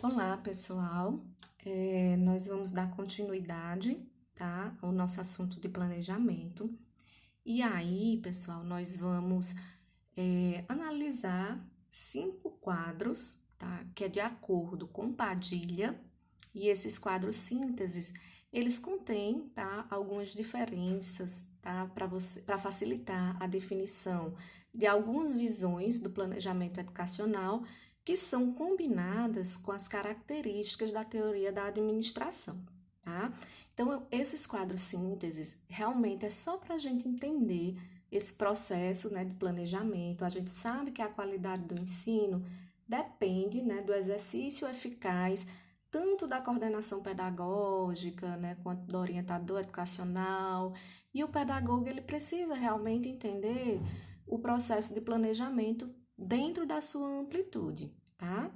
Olá, pessoal. Nós vamos dar continuidade, tá, ao nosso assunto de planejamento. E aí, pessoal, nós vamos analisar 5 quadros, tá, que é de acordo com Padilha. E esses quadros sínteses, eles contêm, tá, algumas diferenças, tá, para facilitar a definição de algumas visões do planejamento educacional que são combinadas com as características da teoria da administração, tá? Então, esses quadros sínteses realmente é só para a gente entender esse processo, né, de planejamento. A gente sabe que a qualidade do ensino depende, né, do exercício eficaz tanto da coordenação pedagógica, né, quanto do orientador educacional. E o pedagogo ele precisa realmente entender o processo de planejamento dentro da sua amplitude, tá?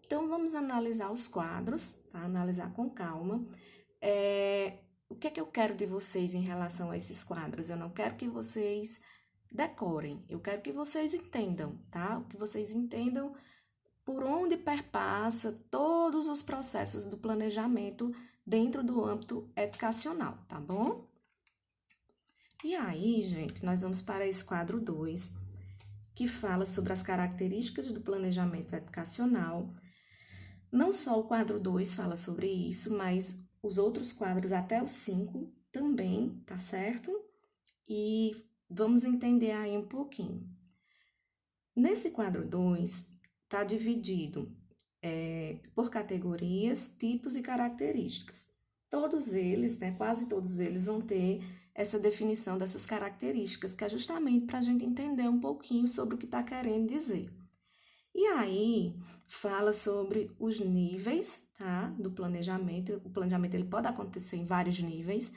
Então, vamos analisar os quadros, tá? Analisar com calma. O que é que eu quero de vocês em relação a esses quadros? Eu não quero que vocês decorem, eu quero que vocês entendam, tá? Que vocês entendam por onde perpassa todos os processos do planejamento dentro do âmbito educacional, tá bom? E aí, gente, nós vamos para esse quadro 2, que fala sobre as características do planejamento educacional. Não só o quadro 2 fala sobre isso, mas os outros quadros até o 5 também, tá certo? E vamos entender aí um pouquinho. Nesse quadro 2, está dividido por categorias, tipos e características. Todos eles, né, quase todos eles vão ter essa definição dessas características, que é justamente para a gente entender um pouquinho sobre o que está querendo dizer. E aí, fala sobre os níveis, tá, do planejamento. O planejamento ele pode acontecer em vários níveis,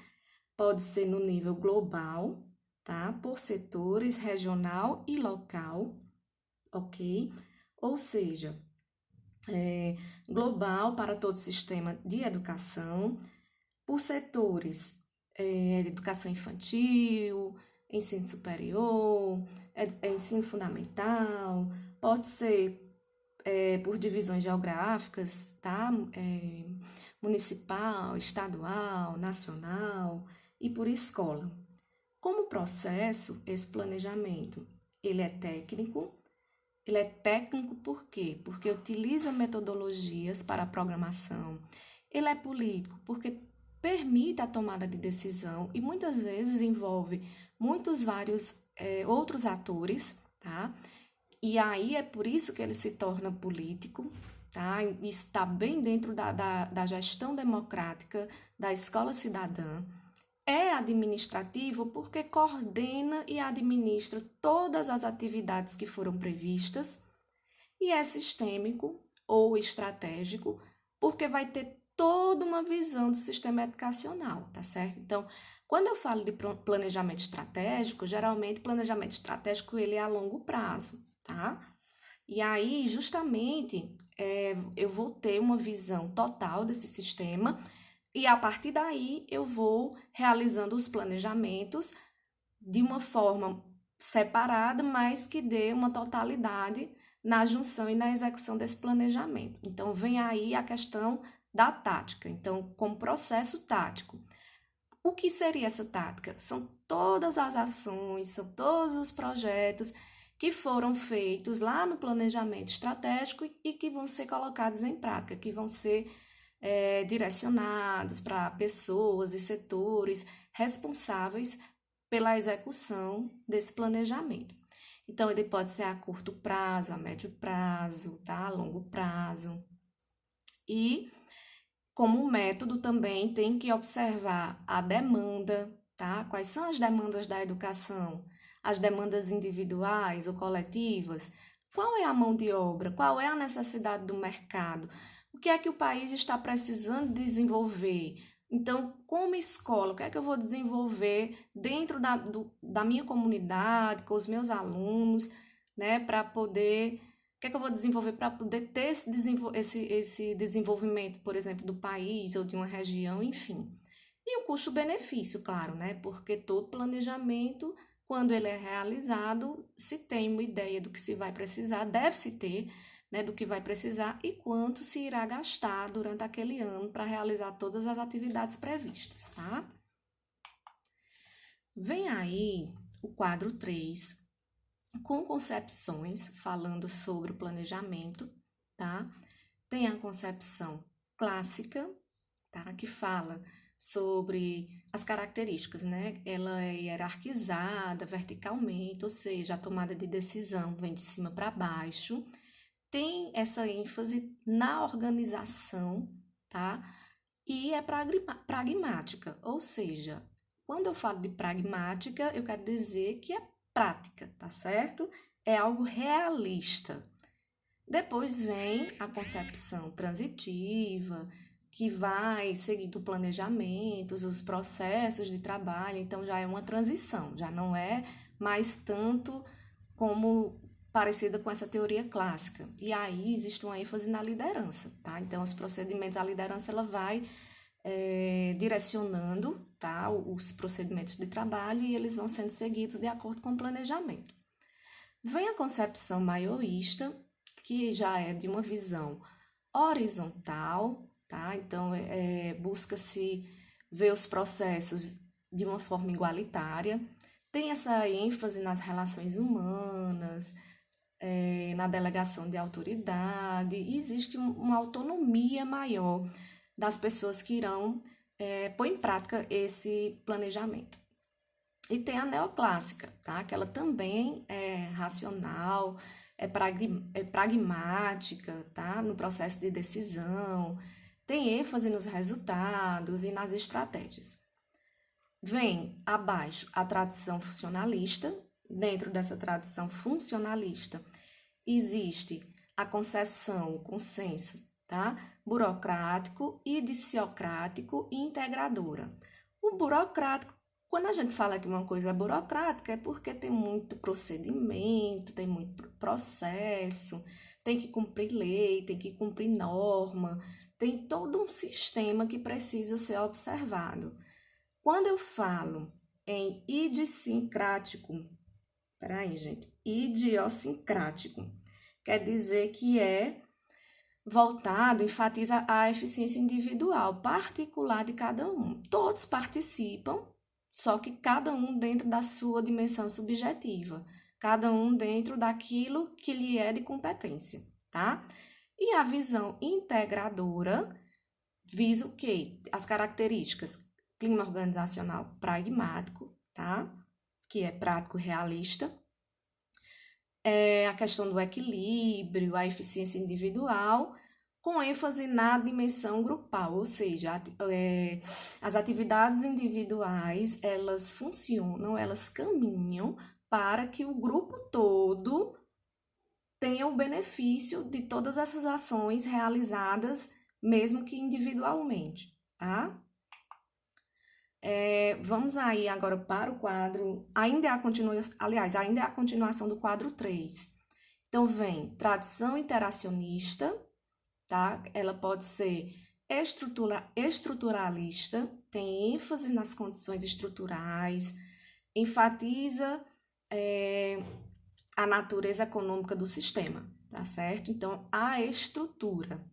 pode ser no nível global, tá, por setores, regional e local, ok? Ou seja, global para todo o sistema de educação, por setores, educação infantil, ensino superior, ensino fundamental, pode ser por divisões geográficas, tá? Municipal, estadual, nacional e por escola. Como processo, esse planejamento, ele é técnico por quê? Porque utiliza metodologias para a programação. Ele é político porque permite a tomada de decisão e muitas vezes envolve vários outros atores, tá? E aí é por isso que ele se torna político, tá? Isso está bem dentro da gestão democrática da escola cidadã. É administrativo porque coordena e administra todas as atividades que foram previstas, e é sistêmico ou estratégico porque vai ter toda uma visão do sistema educacional, tá certo? Então, quando eu falo de planejamento estratégico, geralmente planejamento estratégico ele é a longo prazo, tá? E aí, justamente, eu vou ter uma visão total desse sistema e a partir daí eu vou realizando os planejamentos de uma forma separada, mas que dê uma totalidade na junção e na execução desse planejamento. Então, vem aí a questão da tática. Então, como processo tático. O que seria essa tática? São todas as ações, são todos os projetos que foram feitos lá no planejamento estratégico e que vão ser colocados em prática, que vão ser direcionados para pessoas e setores responsáveis pela execução desse planejamento. Então, ele pode ser a curto prazo, a médio prazo, tá? A longo prazo. E, como método, também tem que observar a demanda, tá? Quais são as demandas da educação? As demandas individuais ou coletivas? Qual é a mão de obra? Qual é a necessidade do mercado? O que é que o país está precisando desenvolver? Então, como escola, o que é que eu vou desenvolver dentro da minha comunidade, com os meus alunos, né, para poder. O que é que eu vou desenvolver para poder ter esse desenvolvimento, por exemplo, do país ou de uma região, enfim. E o custo-benefício, claro, né? Porque todo planejamento, quando ele é realizado, se tem uma ideia do que se vai precisar, deve-se ter, né, do que vai precisar e quanto se irá gastar durante aquele ano para realizar todas as atividades previstas, tá? Vem aí o quadro 3, com concepções, falando sobre o planejamento, tá? Tem a concepção clássica, tá? Que fala sobre as características, né? Ela é hierarquizada verticalmente, ou seja, a tomada de decisão vem de cima para baixo. Tem essa ênfase na organização, tá? E é pragmática, ou seja, quando eu falo de pragmática, eu quero dizer que é prática, tá certo? É algo realista. Depois vem a concepção transitiva, que vai seguindo planejamentos, os processos de trabalho, então já é uma transição, já não é mais tanto como parecida com essa teoria clássica. E aí existe uma ênfase na liderança, tá? Então, os procedimentos, a liderança, ela vai direcionando, tá, os procedimentos de trabalho e eles vão sendo seguidos de acordo com o planejamento. Vem a concepção maioísta, que já é de uma visão horizontal, tá? Então, busca-se ver os processos de uma forma igualitária. Tem essa ênfase nas relações humanas, na delegação de autoridade, e existe uma autonomia maior das pessoas que irão pôr em prática esse planejamento. E tem a neoclássica, tá? Que ela também é racional, é pragmática, tá? No processo de decisão, tem ênfase nos resultados e nas estratégias. Vem abaixo a tradição funcionalista. Dentro dessa tradição funcionalista existe a concepção, o consenso, tá? Burocrático, idiciocrático e integradora. O burocrático, quando a gente fala que uma coisa é burocrática, é porque tem muito procedimento, tem muito processo, tem que cumprir lei, tem que cumprir norma, tem todo um sistema que precisa ser observado. Quando eu falo em idiosincrático, idiosincrático, quer dizer que é voltado, enfatiza a eficiência individual, particular de cada um. Todos participam, só que cada um dentro da sua dimensão subjetiva, cada um dentro daquilo que lhe é de competência, tá? E a visão integradora visa o quê? As características: clima organizacional pragmático, tá? Que é prático realista, a questão do equilíbrio, a eficiência individual, com ênfase na dimensão grupal, ou seja, as atividades individuais, elas funcionam, elas caminham para que o grupo todo tenha o benefício de todas essas ações realizadas, mesmo que individualmente, tá? Vamos aí agora para o quadro, ainda é a continuação do quadro 3. Então, vem tradição interacionista, tá? Ela pode ser estruturalista, tem ênfase nas condições estruturais, enfatiza a natureza econômica do sistema, tá certo? Então, a estrutura.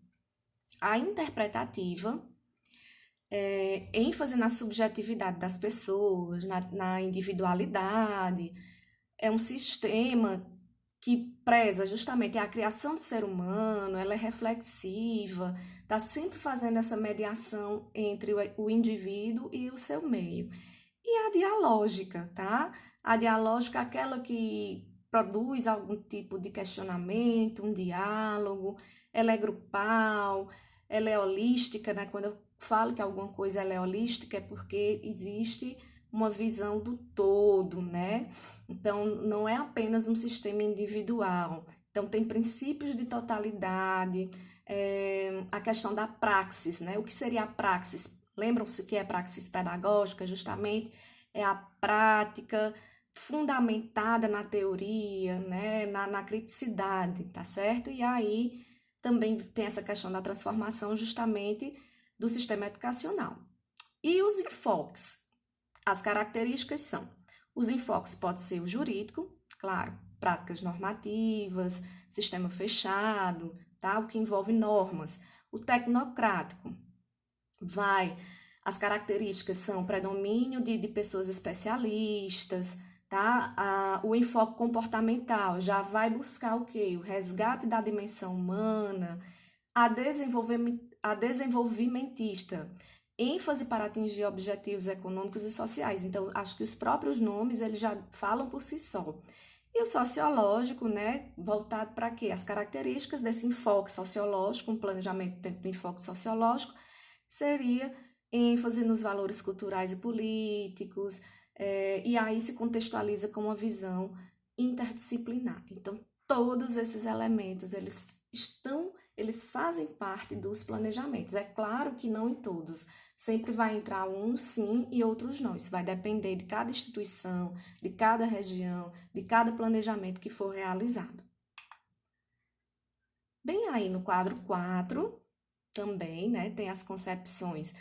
A interpretativa, ênfase na subjetividade das pessoas, na individualidade. É um sistema que preza justamente a criação do ser humano, ela é reflexiva, está sempre fazendo essa mediação entre o indivíduo e o seu meio. E a dialógica, tá? A dialógica é aquela que produz algum tipo de questionamento, um diálogo, ela é grupal, ela é holística, né? Quando eu falo que alguma coisa ela é holística, é porque existe uma visão do todo, né? Então, não é apenas um sistema individual. Então, tem princípios de totalidade, a questão da praxis, né? O que seria a praxis? Lembram-se que é praxis pedagógica, justamente? É a prática fundamentada na teoria, né? Na criticidade, tá certo? E aí também tem essa questão da transformação, justamente, do sistema educacional. E os enfoques? As características são: os enfoques pode ser o jurídico, claro, práticas normativas, sistema fechado, tá? O que envolve normas. O tecnocrático as características são predomínio de pessoas especialistas, tá? O enfoque comportamental já vai buscar o quê? O resgate da dimensão humana, a desenvolvimentista, ênfase para atingir objetivos econômicos e sociais. Então, acho que os próprios nomes, eles já falam por si só. E o sociológico, né, voltado para quê? As características desse enfoque sociológico, um planejamento dentro do enfoque sociológico, seria ênfase nos valores culturais e políticos, e aí se contextualiza com uma visão interdisciplinar. Então, todos esses elementos, eles fazem parte dos planejamentos. É claro que não em todos. Sempre vai entrar uns sim e outros não. Isso vai depender de cada instituição, de cada região, de cada planejamento que for realizado. Bem, aí no quadro 4, também, né, tem as concepções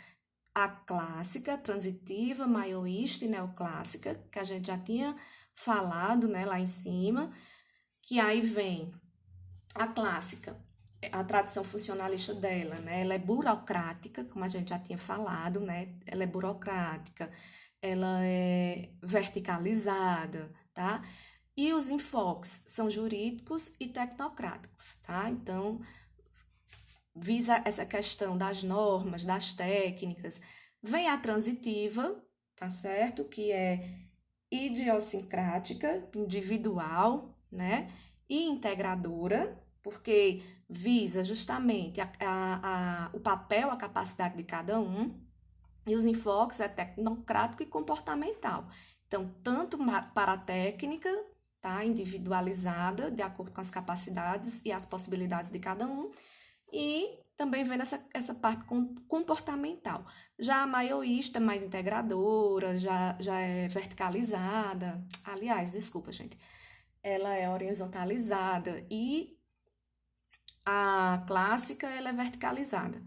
a clássica, transitiva, maioísta e neoclássica, que a gente já tinha falado, né, lá em cima, que aí vem a clássica, a tradição funcionalista dela, né, ela é burocrática, como a gente já tinha falado, né, ela é burocrática, ela é verticalizada, tá? E os enfoques são jurídicos e tecnocráticos, tá? Então, visa essa questão das normas, das técnicas. Vem a transitiva, tá certo? Que é idiosincrática, individual, né? E integradora, porque visa justamente o papel, a capacidade de cada um. E os enfoques é tecnocrático e comportamental. Então, tanto para a técnica, tá? Individualizada, de acordo com as capacidades e as possibilidades de cada um, e também vendo essa parte comportamental. Já a maioísta, mais integradora, já é verticalizada. Aliás, desculpa, gente. Ela é horizontalizada e a clássica, ela é verticalizada,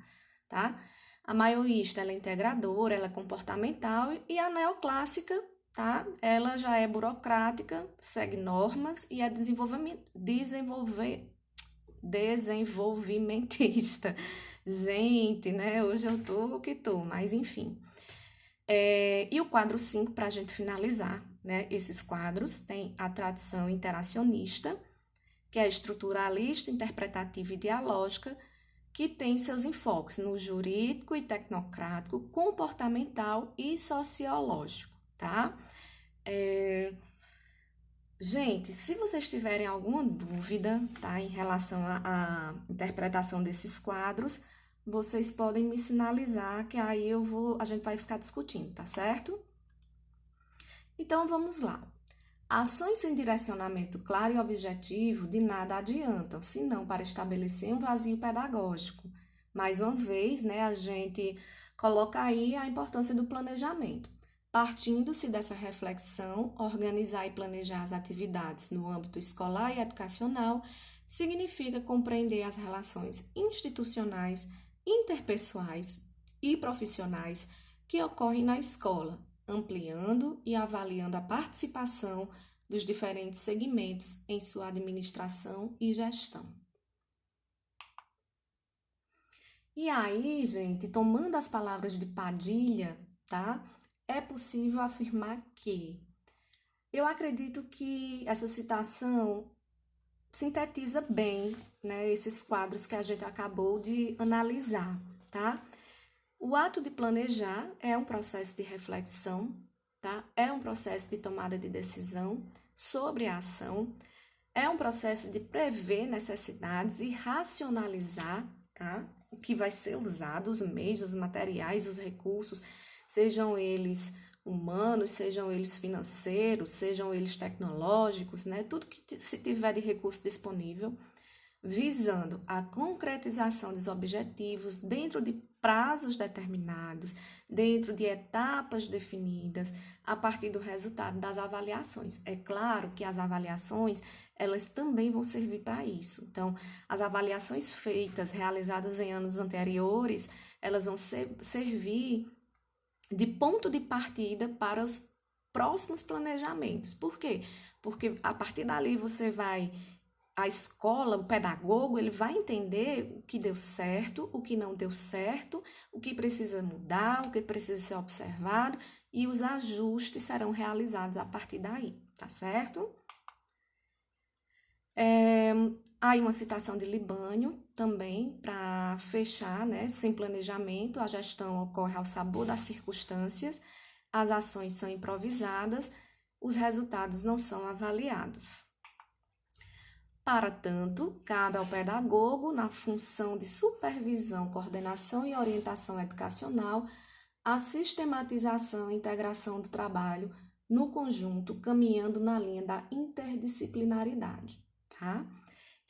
tá? A maioísta, ela é integradora, ela é comportamental e a neoclássica, tá? Ela já é burocrática, segue normas e é desenvolvimentista. Gente, né? Hoje eu tô o que tô, mas enfim. E o quadro 5, para a gente finalizar, né? Esses quadros tem a tradição interacionista, que é estruturalista, interpretativa e dialógica, que tem seus enfoques no jurídico e tecnocrático, comportamental e sociológico, tá? Gente, se vocês tiverem alguma dúvida, tá, em relação à interpretação desses quadros, vocês podem me sinalizar que aí a gente vai ficar discutindo, tá certo? Então, vamos lá. Ações sem direcionamento claro e objetivo de nada adiantam, senão para estabelecer um vazio pedagógico. Mais uma vez, né, a gente coloca aí a importância do planejamento. Partindo-se dessa reflexão, organizar e planejar as atividades no âmbito escolar e educacional significa compreender as relações institucionais, interpessoais e profissionais que ocorrem na escola, ampliando e avaliando a participação dos diferentes segmentos em sua administração e gestão. E aí, gente, tomando as palavras de Padilha, tá? É possível afirmar que eu acredito que essa citação sintetiza bem, né, esses quadros que a gente acabou de analisar, tá? O ato de planejar é um processo de reflexão, tá? É um processo de tomada de decisão sobre a ação, é um processo de prever necessidades e racionalizar, tá? O que vai ser usado, os meios, os materiais, os recursos, sejam eles humanos, sejam eles financeiros, sejam eles tecnológicos, né? Tudo que se tiver de recurso disponível, visando a concretização dos objetivos dentro de prazos determinados, dentro de etapas definidas, a partir do resultado das avaliações. É claro que as avaliações, elas também vão servir para isso. Então, as avaliações feitas, realizadas em anos anteriores, elas vão servir de ponto de partida para os próximos planejamentos. Por quê? Porque a partir dali você vai a escola, o pedagogo, ele vai entender o que deu certo, o que não deu certo, o que precisa mudar, o que precisa ser observado e os ajustes serão realizados a partir daí, tá certo? Aí uma citação de Libânio também para fechar, né? Sem planejamento, a gestão ocorre ao sabor das circunstâncias, as ações são improvisadas, os resultados não são avaliados. Para tanto, cabe ao pedagogo, na função de supervisão, coordenação e orientação educacional, a sistematização e integração do trabalho no conjunto, caminhando na linha da interdisciplinaridade, tá?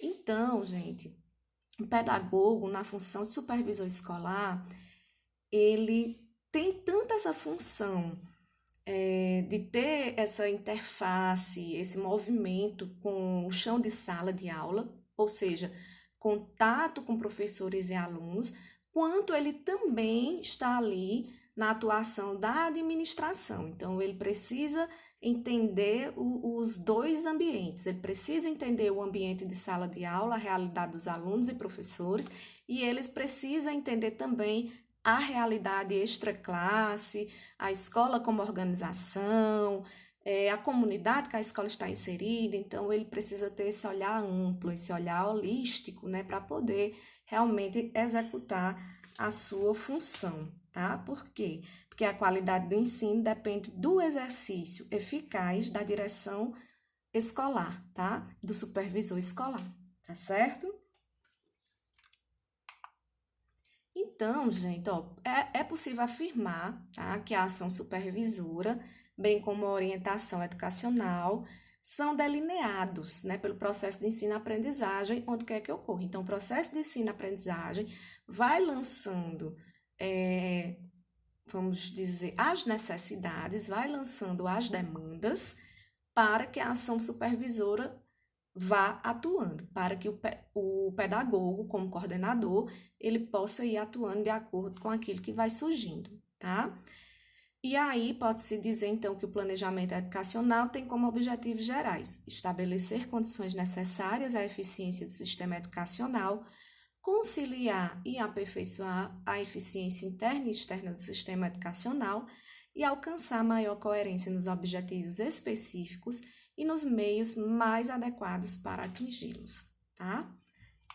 Então, gente, o pedagogo, na função de supervisor escolar, ele tem tanto essa função de ter essa interface, esse movimento com o chão de sala de aula, ou seja, contato com professores e alunos, quanto ele também está ali na atuação da administração. Então, ele precisa entender os dois ambientes. Ele precisa entender o ambiente de sala de aula, a realidade dos alunos e professores, e eles precisam entender também a realidade extraclasse, a escola como organização, a comunidade que a escola está inserida. Então, ele precisa ter esse olhar amplo, esse olhar holístico, né, para poder realmente executar a sua função, tá? Por quê? Porque a qualidade do ensino depende do exercício eficaz da direção escolar, tá? Do supervisor escolar, tá certo? Então, gente, ó, é possível afirmar, tá, que a ação supervisora, bem como a orientação educacional, são delineados, né, pelo processo de ensino-aprendizagem, onde quer que ocorra. Então, o processo de ensino-aprendizagem vai lançando, vamos dizer, as necessidades, vai lançando as demandas para que a ação supervisora vá atuando, para que o pedagogo, como coordenador, ele possa ir atuando de acordo com aquilo que vai surgindo, tá? E aí pode-se dizer, então, que o planejamento educacional tem como objetivos gerais estabelecer condições necessárias à eficiência do sistema educacional, conciliar e aperfeiçoar a eficiência interna e externa do sistema educacional e alcançar maior coerência nos objetivos específicos e nos meios mais adequados para atingi-los, tá?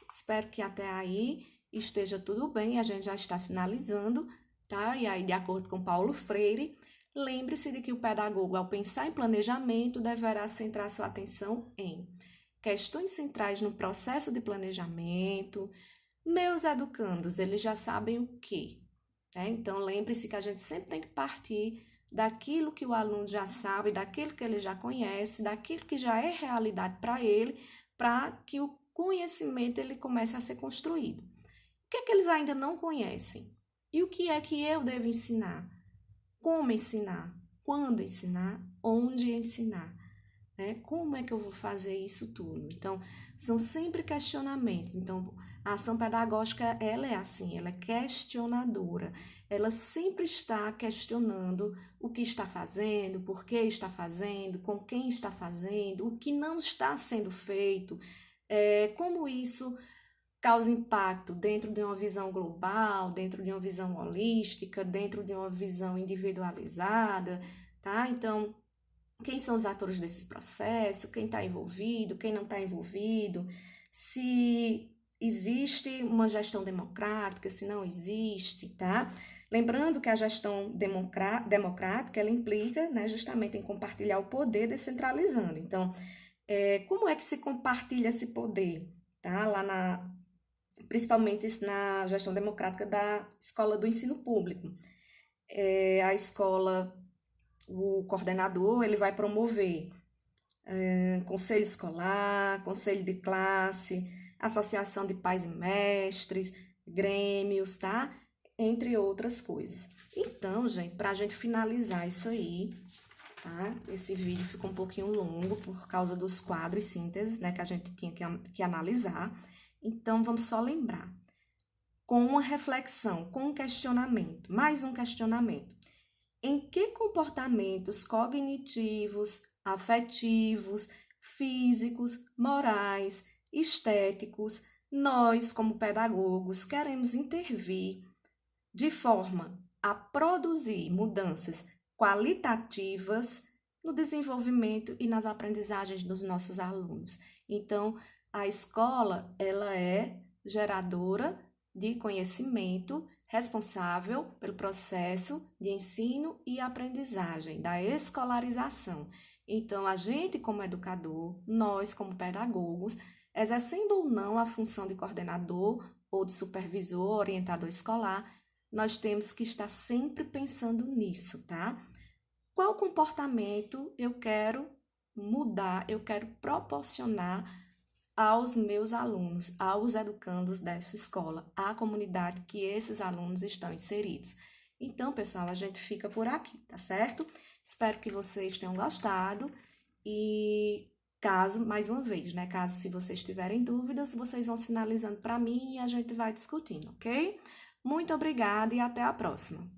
Espero que até aí esteja tudo bem, a gente já está finalizando, tá? E aí, de acordo com Paulo Freire, lembre-se de que o pedagogo, ao pensar em planejamento, deverá centrar sua atenção em questões centrais no processo de planejamento. Meus educandos, eles já sabem o quê? Né? Então, lembre-se que a gente sempre tem que partir daquilo que o aluno já sabe, daquilo que ele já conhece, daquilo que já é realidade para ele, para que o conhecimento ele comece a ser construído. O que é que eles ainda não conhecem? E o que é que eu devo ensinar? Como ensinar? Quando ensinar? Onde ensinar? Né? Como é que eu vou fazer isso tudo? Então, são sempre questionamentos. Então, a ação pedagógica, ela é assim, ela é questionadora. Ela sempre está questionando o que está fazendo, por que está fazendo, com quem está fazendo, o que não está sendo feito, como isso causa impacto dentro de uma visão global, dentro de uma visão holística, dentro de uma visão individualizada, tá? Então, quem são os atores desse processo, quem está envolvido, quem não está envolvido, se existe uma gestão democrática, se não existe, tá? Lembrando que a gestão democrática, ela implica, né, justamente em compartilhar o poder descentralizando. Então, como é que se compartilha esse poder, tá? Principalmente na gestão democrática da escola do ensino público. A escola, o coordenador, ele vai promover conselho escolar, conselho de classe, associação de pais e mestres, grêmios, tá? Entre outras coisas. Então, gente, para a gente finalizar isso aí, tá? Esse vídeo ficou um pouquinho longo por causa dos quadros e sínteses, né, que a gente tinha que analisar. Então, vamos só lembrar. Com uma reflexão, com um questionamento, mais um questionamento. Em que comportamentos cognitivos, afetivos, físicos, morais, estéticos, nós, como pedagogos, queremos intervir de forma a produzir mudanças qualitativas no desenvolvimento e nas aprendizagens dos nossos alunos. Então, a escola, ela é geradora de conhecimento, responsável pelo processo de ensino e aprendizagem, da escolarização. Então, a gente, como educador, nós, como pedagogos, exercendo ou não a função de coordenador ou de supervisor, orientador escolar, nós temos que estar sempre pensando nisso, tá? Qual comportamento eu quero mudar, eu quero proporcionar aos meus alunos, aos educandos dessa escola, à comunidade que esses alunos estão inseridos. Então, pessoal, a gente fica por aqui, tá certo? Espero que vocês tenham gostado e caso, mais uma vez, né, caso se vocês tiverem dúvidas, vocês vão sinalizando para mim e a gente vai discutindo, ok? Muito obrigada e até a próxima!